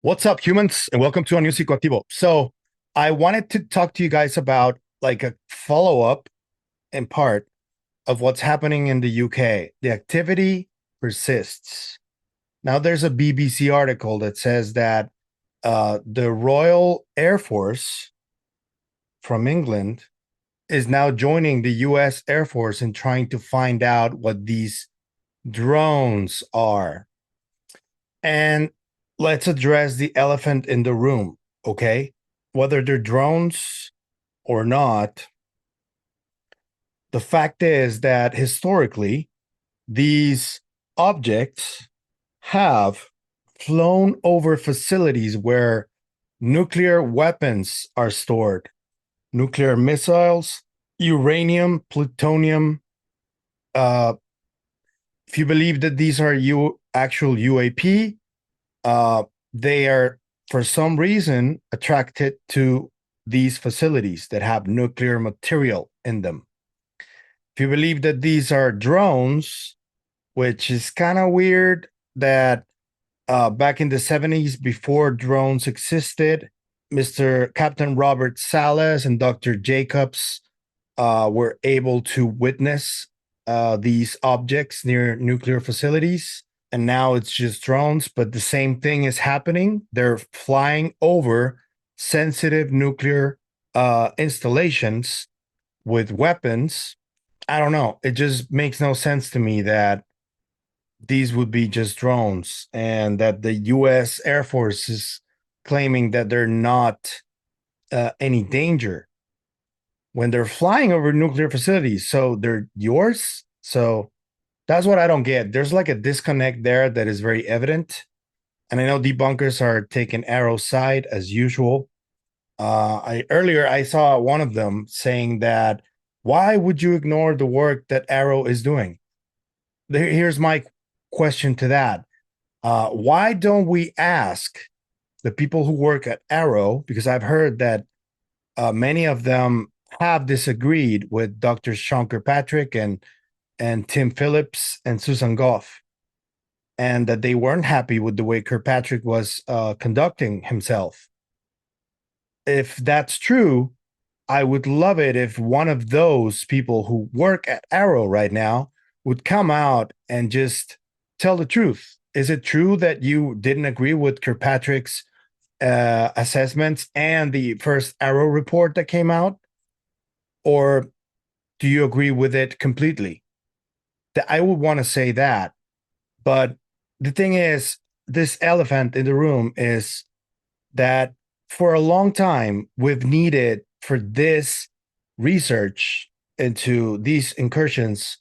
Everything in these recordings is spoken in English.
What's up, humans, and welcome to a new Psicoactivo. So, I wanted to talk to you guys about like a follow up in part of what's happening in the UK. The activity persists. Now, there's a BBC article that says that the Royal Air Force from England is now joining the US Air Force in trying to find out what these drones are. And let's address the elephant in the room, okay? Whether they're drones or not, the fact is that historically, these objects have flown over facilities where nuclear weapons are stored, nuclear missiles, uranium, plutonium. Uh, if you believe that these are actual UAP, they are, for some reason, attracted to these facilities that have nuclear material in them. If you believe that these are drones, which is kind of weird that back in the 70s, before drones existed, Mr. Captain Robert Salas and Dr. Jacobs were able to witness these objects near nuclear facilities. And now it's just drones, but the same thing is happening. They're flying over sensitive nuclear installations with weapons. I don't know. It just makes no sense to me that these would be just drones and that the US Air Force is claiming that they're not any danger when they're flying over nuclear facilities. So they're yours. So that's what I don't get. There's like a disconnect there that is very evident. And I know debunkers are taking AARO's side as usual. Earlier I saw one of them saying that why would you ignore the work that AARO is doing? Here's my question to that. Why don't we ask the people who work at AARO? Because I've heard that many of them have disagreed with Dr. Sean Kirkpatrick and Tim Phillips and Susan Goff, and that they weren't happy with the way Kirkpatrick was conducting himself. If that's true, I would love it if one of those people who work at AARO right now would come out and just tell the truth. Is it true that you didn't agree with Kirkpatrick's assessments and the first AARO report that came out? Or do you agree with it completely? I would want to say that. But the thing is, this elephant in the room is that for a long time, we've needed for this research into these incursions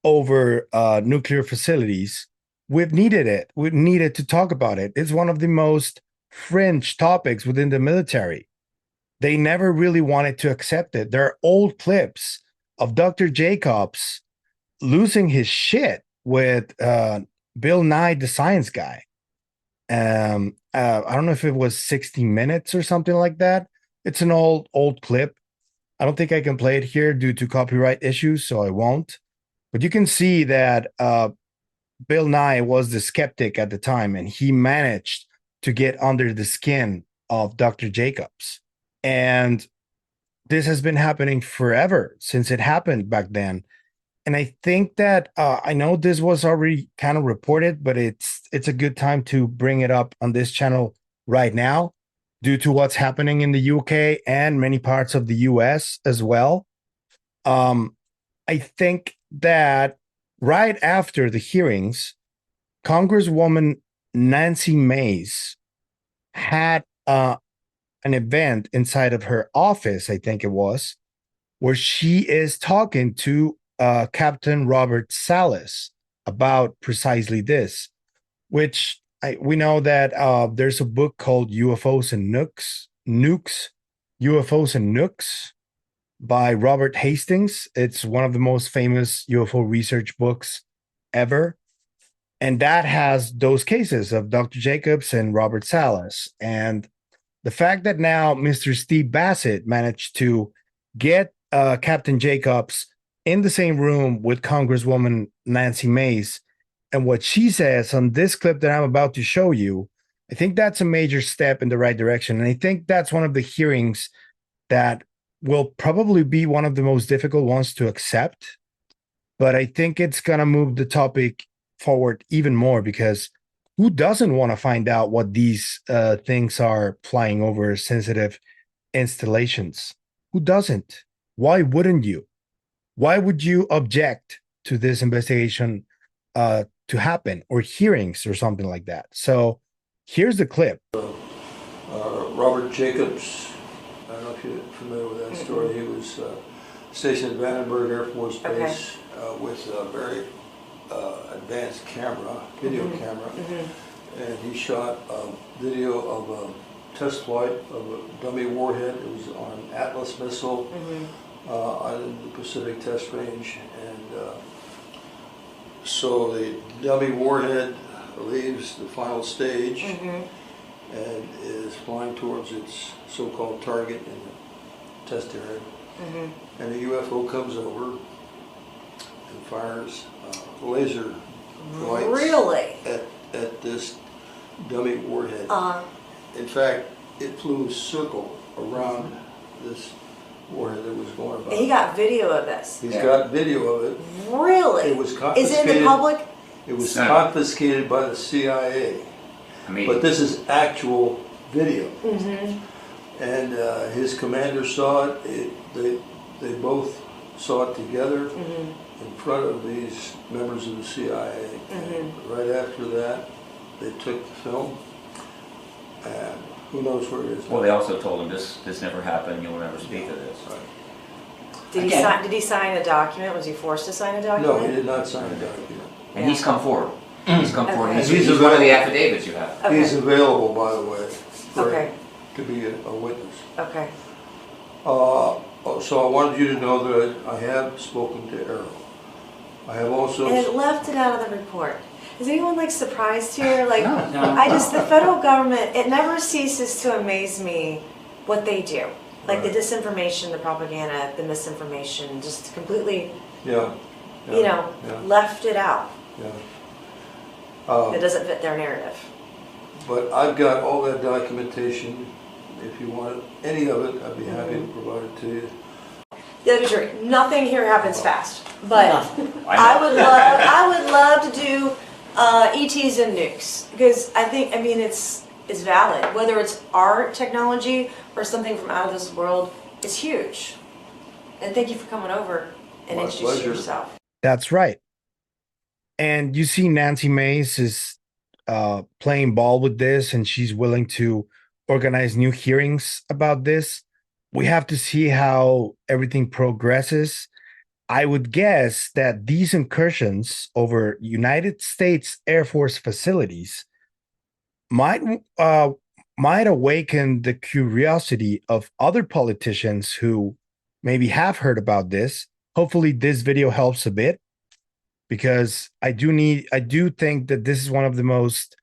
over nuclear facilities. We've needed it. We've needed to talk about it. It's one of the most fringe topics within the military. They never really wanted to accept it. There are old clips of Dr. Jacobs losing his shit with Bill Nye, the science guy. I don't know if it was 60 minutes or something like that. It's an old clip. I don't think I can play it here due to copyright issues, so I won't. But you can see that Bill Nye was the skeptic at the time, and he managed to get under the skin of Dr. Jacobs. And this has been happening forever since it happened back then. And I think that I know this was already kind of reported, but it's a good time to bring it up on this channel right now due to what's happening in the UK and many parts of the US as well. I think that right after the hearings, Congresswoman Nancy Mace had an event inside of her office, I think it was, where she is talking to Captain Robert Salas about precisely this, which we know that there's a book called UFOs and Nukes, UFOs and Nukes by Robert Hastings. It's one of the most famous UFO research books ever. And that has those cases of Dr. Jacobs and Robert Salas. And the fact that now Mr. Steve Bassett managed to get Captain Jacobs in the same room with Congresswoman Nancy Mace, and what she says on this clip that I'm about to show you, I think that's a major step in the right direction. And I think that's one of the hearings that will probably be one of the most difficult ones to accept. But I think it's going to move the topic forward even more, because who doesn't want to find out what these things are flying over sensitive installations? Who doesn't? Why wouldn't you? Why would you object to this investigation to happen, or hearings or something like that? So here's the clip. Robert Jacobs, I don't know if you're familiar with that story. He was stationed at Vandenberg Air Force Base with a very advanced camera, video camera, and he shot a video of a test flight of a dummy warhead. It was on an Atlas missile on the Pacific Test Range, and so the dummy warhead leaves the final stage and is flying towards its so-called target in the test area. And the UFO comes over and fires laser lights at this dummy warhead. In fact, it flew a circle around this warhead that was going by. He got video of this. He's got video of it. Really? It was confiscated. Is it in the public? It was confiscated by the CIA. But this is actual video. And his commander saw it. They both saw it together in front of these members of the CIA. And right after that, they took the film, and who knows where it is now. Well, they also told him this never happened. You'll never speak of this. Right. Did he sign a document? Was he forced to sign a document? No, he did not sign a document. And he's come forward. He's come forward. Okay. He's one of the affidavits you have. Okay. He's available, by the way, Okay. to be a witness. Okay. So I wanted you to know that I have spoken to AARO. I have also... And it left it out of the report. Is anyone like surprised here? Like, No. the federal government, it never ceases to amaze me what they do. Like the disinformation, the propaganda, the misinformation, just completely, left it out. It doesn't fit their narrative. But I've got all that documentation. If you want any of it, I'd be happy to provide it to you. Yeah, to be sure, nothing here happens fast. But I I would love to do ETs and nukes, because I mean it's valid. Whether it's our technology or something from out of this world, it's huge. And thank you for coming over and My introducing pleasure. yourself. That's right. And you see Nancy Mace is playing ball with this, and she's willing to organize new hearings about this. We have to see how everything progresses. I would guess that these incursions over United States Air Force facilities might awaken the curiosity of other politicians who maybe have heard about this. Hopefully this video helps a bit, because I do think that this is one of the most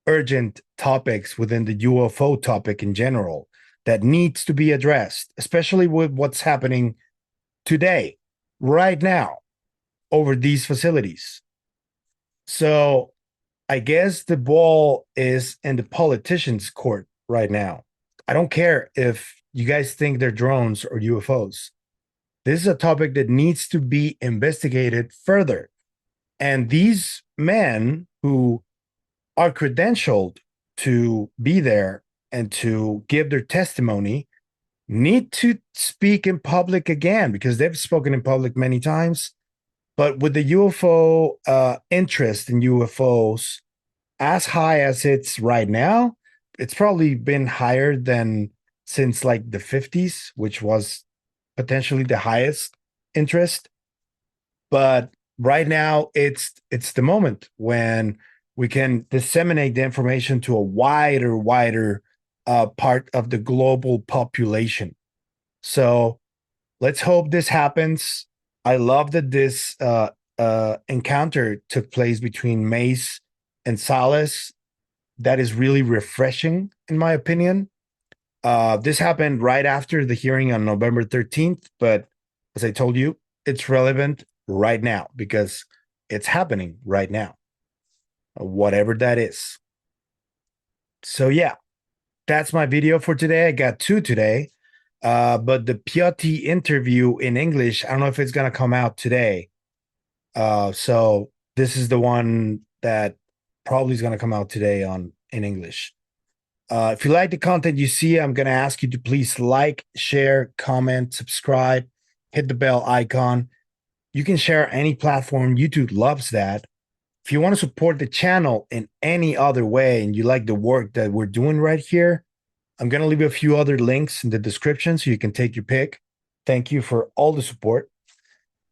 urgent topics within the UFO topic in general that needs to be addressed, especially with what's happening today, right now, over these facilities. So I guess the ball is in the politicians' court right now. I don't care if you guys think they're drones or UFOs. This is a topic that needs to be investigated further. And these men who are credentialed to be there and to give their testimony need to speak in public again, because they've spoken in public many times. But with the UFO interest in UFOs as high as it's right now, it's probably been higher than since like the 50s, which was potentially the highest interest. But right now, it's the moment when we can disseminate the information to a wider part of the global population. So let's hope this happens. I love that this encounter took place between Mace and Salas. That is really refreshing, in my opinion. This happened right after the hearing on November 13th, but as I told you, it's relevant right now because it's happening right now, whatever that is. So yeah, that's my video for today. I got 2 today. But the Piatti interview in English, I don't know if it's gonna come out today. So this is the one that probably is gonna come out today in English. If you like the content you see, I'm gonna ask you to please like, share, comment, subscribe, hit the bell icon. You can share any platform. YouTube loves that. If you want to support the channel in any other way and you like the work that we're doing right here, I'm going to leave a few other links in the description so you can take your pick. Thank you for all the support.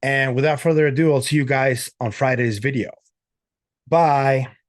And without further ado, I'll see you guys on Friday's video. Bye.